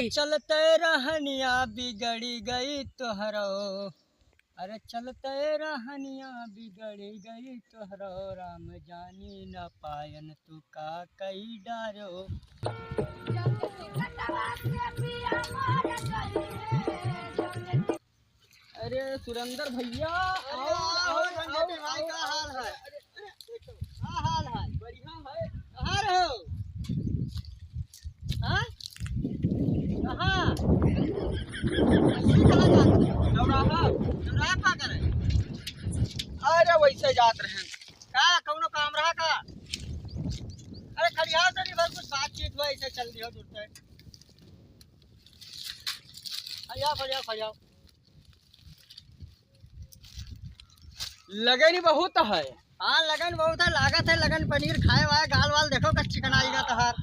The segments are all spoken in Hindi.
चलते रहनिया बिगड़ी गई तोहरो, अरे चलते रहनिया बिगड़ी गई तोहरो, राम जानी न पायन तू का कई डारो। अरे सुरेंद्र भैया आओ आओ रंगीला भाई का हाल है? क्या हाल है? बढ़िया है। कहाँ रहो? हाँ? कहाँ? चौराहा चौराहा का करे? अरे वैसे जात रहे का कौनो काम रहा का? अरे खड़ियाओ तो नहीं भर कुछ बातचीत हुआ ऐसे चल दियो दूर से। खड़ियाओ खड़ियाओ खड़ियाओ। लगन बहुत है। हाँ लगन बहुत है, लागत है लगन। पनीर खाए हुआ है, गाल वाल देखो कस चिकनाईगा तहार।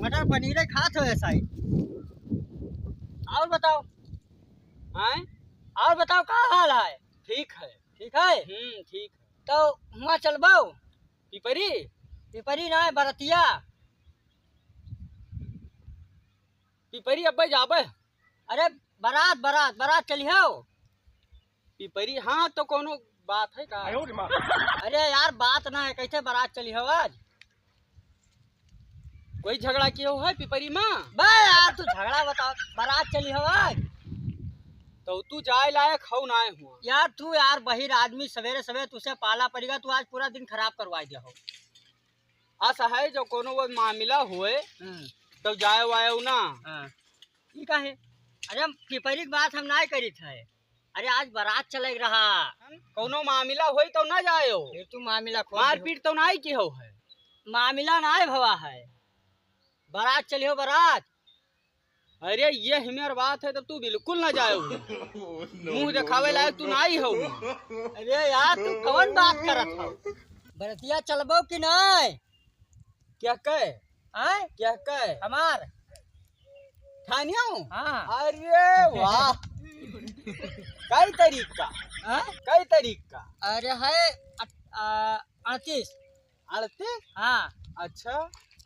मटर पनीर खात हो ऐसा ही। और बताओ हैं? और बताओ का हाल है? ठीक है। ठीक है ठीक है। तो वहाँ चलबो पिपरी पिपरी ना बरतिया। पिपरी अब जाबे। अरे बारात बारात बारात चलियो। पिपरी हाँ तो कोनो बात है का? अरे यार बात ना है, कैसे बारात चली हो आज? कोई झगड़ा किया है पिपरी में? बे यार तू झगड़ा बताओ, बारात चली हो आज। तो तू जाए लायक हो ना हुआ यार तू यार बहिर आदमी, सवेरे सवेरे तुझसे पाला पड़ेगा, तू आज पूरा दिन खराब करवा दिया हो। ऐसा है जो कोनो वो मामला हुए तो जाए वाए ना। ठीक है। अरे पिपरी की बात हम ना करी थे। अरे आज बारात चले रहा। कोनो मामला होई तो ना जायो। फिर तू मामला खोल मारपीट तो नहीं की हो है। मामला ना भवा है, बारात चलियो बारात। अरे ये हमार बात है तो तू बिल्कुल ना जाओ। मुंह दिखावे लायक तू ना ही हो। अरे यार तू कौन बात करत हो? बरतिया चलबो कि नहीं? क्या कहे? आए क्या कहे? हमार ठानिया। हाँ। अरे वाह कई तारीख का? कई तारीख का? अरे है 38। 38? हाँ अच्छा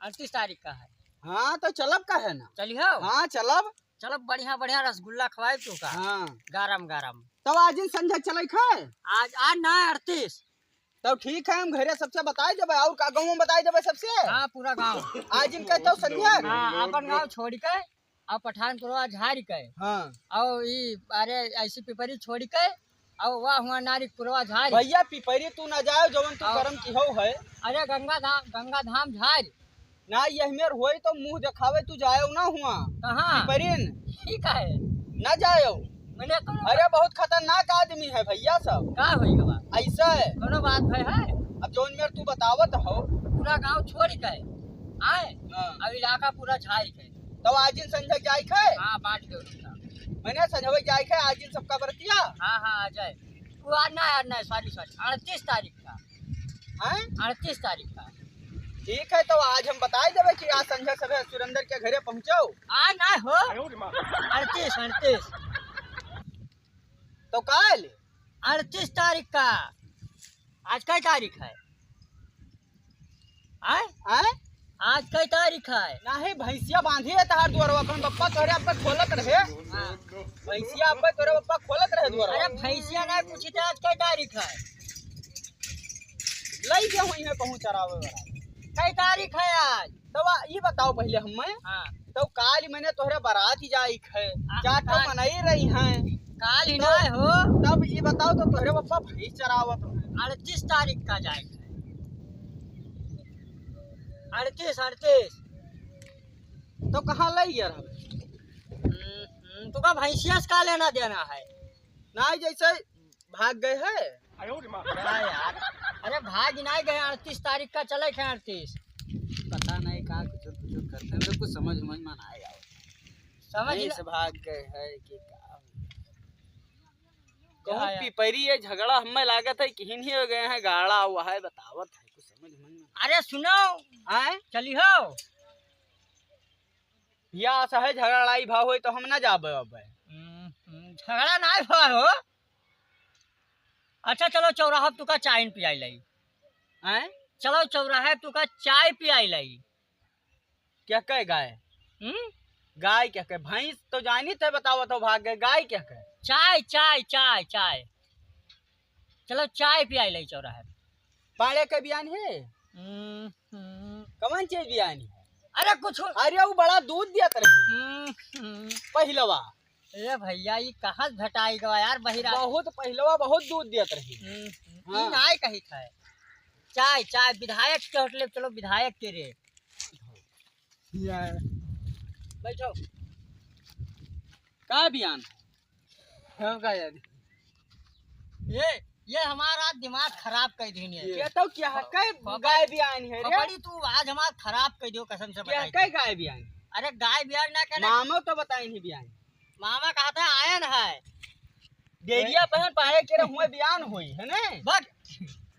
38 तारीख का है। हाँ तो चलब का है ना? चलियो। हाँ चलब। चलो बढ़िया बढ़िया रसगुल्ला खवाए तू का। हाँ गरम गरम। तब आज इन संध्या चले खाए। आज आज ना 38। तब ठीक है हम घरे सबसे बताए जब और का गाँव में बताए जब सबसे। हाँ पूरा गांव। आज इनका तो संध्या। हाँ अपन गांव छोड़ के और पठानपुरवा झाड़ के हाँ और ई अरे ऐसी पिपरी छोड़ के और वाह हुआ नारिकपुरवा झाड़। भैया पिपरी तू ना जाओ जवन तू करम की हो है। अरे गंगा धाम झाड़ ना ये हमेर होई तो मुंह दिखावे तू जायो ना हुआ। कहाँ? पिपरीन ठीक है ना जायो। मैंने तो अरे बहुत खतरनाक आदमी है भैया सब। का होई बात? ऐसा है कोनो बात है? अब जोन मेर तू बतावत हो। पूरा गांव छोड़ के आए हाँ। अब इलाका पूरा झाड़ के। तब आज इन संध्या जाए खाए। हाँ बांट दो उसका। मैंने संध्या जाए खाए आज इन सबका बरतिया। हाँ हाँ आ जाए। वो आज ना सॉरी 38 तारीख का। हैं? 38 तारीख का। ठीक है तो आज हम बताए देवे कि आज संध्या सब सुरेंद्र के घरे पहुँचो। आज ना हो 38 तो कल 38 तारीख का। आज कई तारीख है? आए हैं? आज कई तारीख है? ना है भैंसिया बांधी है तहार द्वार अपन पप्पा तोरे अब खोलत रहे। भैंसिया अब तोरे पप्पा खोलत रहे द्वार। अरे भैंसिया नहीं पूछी थी आज कई तारीख है? लई के हुई है पहुँच चरावे वाला। कई तारीख है आज? तब ये बताओ पहले हमें। हाँ तो काल मैंने तोहरे बारात ही जाई है। चाटो मनाई रही हैं। काल ही ना हो। तब ये बताओ तो तोहरे पप्पा भैंस चरावत है। 38 तारीख का जाएगा। 38 तो कहाँ लई यार? तुका भैंसिया से का लेना देना है? ना जैसे भाग गए है। क्या यार? अरे भाग नहीं गए, 38 तारीख का चले थे 38। पता नहीं कहाँ कुछ करते हैं, मेरे कुछ समझ में ना आया। समझ से भाग गए है कि क्या कहूँ है? पिपरी ये झगड़ा हमें लागत है कि ही हो गए हैं, गाड़ा हुआ है बतावत है कुछ समझ में नहीं। अरे सुनो आए चली हो या सहे झगड़ाई भाव हो तो हम ना जाबे अब। झगड़ा ना हुआ हो। अच्छा चलो चौराहा तुका चाय पियाई लाई। आए चलो चौराहे तुका चाय पियाई लाई। क्या कहे गाय? गाय क्या कहे? भैंस तो जानी थे, बताओ तो भाग गए। गाय क्या कहे? चाय चाय चाय चाय। चलो चाय पियाई ले चौराहे पे। पाड़े के बयान है? कौन चीज बयान है? अरे कुछ अरे वो बड़ा दूध दिया रही पहलवा। अरे भैया ये कहाँ से घटाई गवा यार बहिरा। बहुत पहलवा बहुत दूध दिया रही। हाँ। नाय कही था चाय चाय विधायक के होटल चलो विधायक के रे बैठो। का बयान हम का यार ये हमारा दिमाग खराब कर दी है। ये तो क्या है? कई गाय बयान है रे? बड़ी तू आज हमारा खराब कर दियो कसम से क्या बताई। कई गाय बयान? अरे गाय बिहार ना कहना। मामा तो बताई नहीं बयान। मामा कहता है आयन है डेरिया पहन पाए के हुए बयान हुई है ना? बट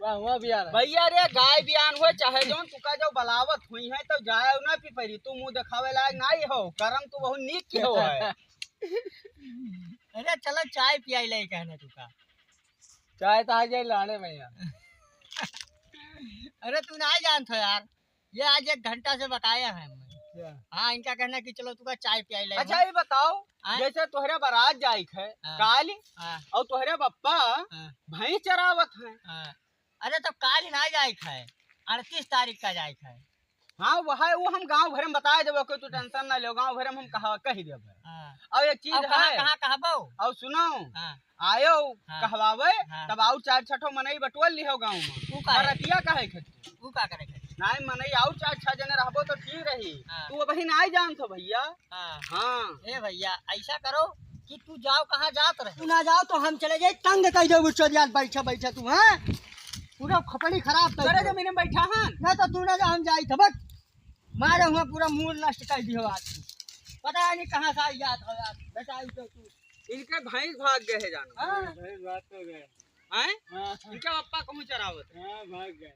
हुआ बिहार भैया रे गाय बयान हुए चाहे जो तुका जो बलावत हुई है तो जाए ना पी परी। तू मुंह दिखावे लायक नहीं हो, करम तू बहुत नीक की हो है। अरे चलो चाय पियाई ले कहने तू का। चाय तो आ जाए लाने में यार। अरे तू नहीं जानता यार, ये आज 1 घंटा से बकाया है हमें। हाँ इनका कहना कि चलो तू का चाय पियाई ले। अच्छा ये बताओ, जैसे तोहरे बारात जाई है काल और तोहरे बप्पा भैंस चरावत है। अरे तो काल ना जाए है 38 तारीख का जाए है। हाँ वो हम गांव भर में बता देबो, कोई तू टेंशन ना लो, गांव भर में हम कह देबो। और एक चीज है, कहाँ कहबो और सुनो आयो कहवावे हाँ। तब और 4-6 मनई बटवल लिहो गांव में। बरतिया कहे के तू का करे नहीं मनई और 4-6 जने रहबो तो ठीक रही। हाँ। तू वही नहीं जानतो भैया। हाँ ए भैया ऐसा करो कि तू जाओ कहाँ जात रहे। तू ना जाओ तो हम चले जाए तंग कर दो चोरिया बैठा बैठा तू। हाँ पूरा खपड़ी खराब कर करे जमीन में बैठा हन ना तो तू ना जा हम जाई थबक मारे हुआ पूरा मूड नष्ट कर दियो आज। पता नहीं कहाँ से आई जात हो यार बेटा। तो तू इनके भैंस भाग गए है जानो। हाँ भैंस भाग तो गए हैं? इनके पप्पा कहूँ चरावत? हाँ भाग गए।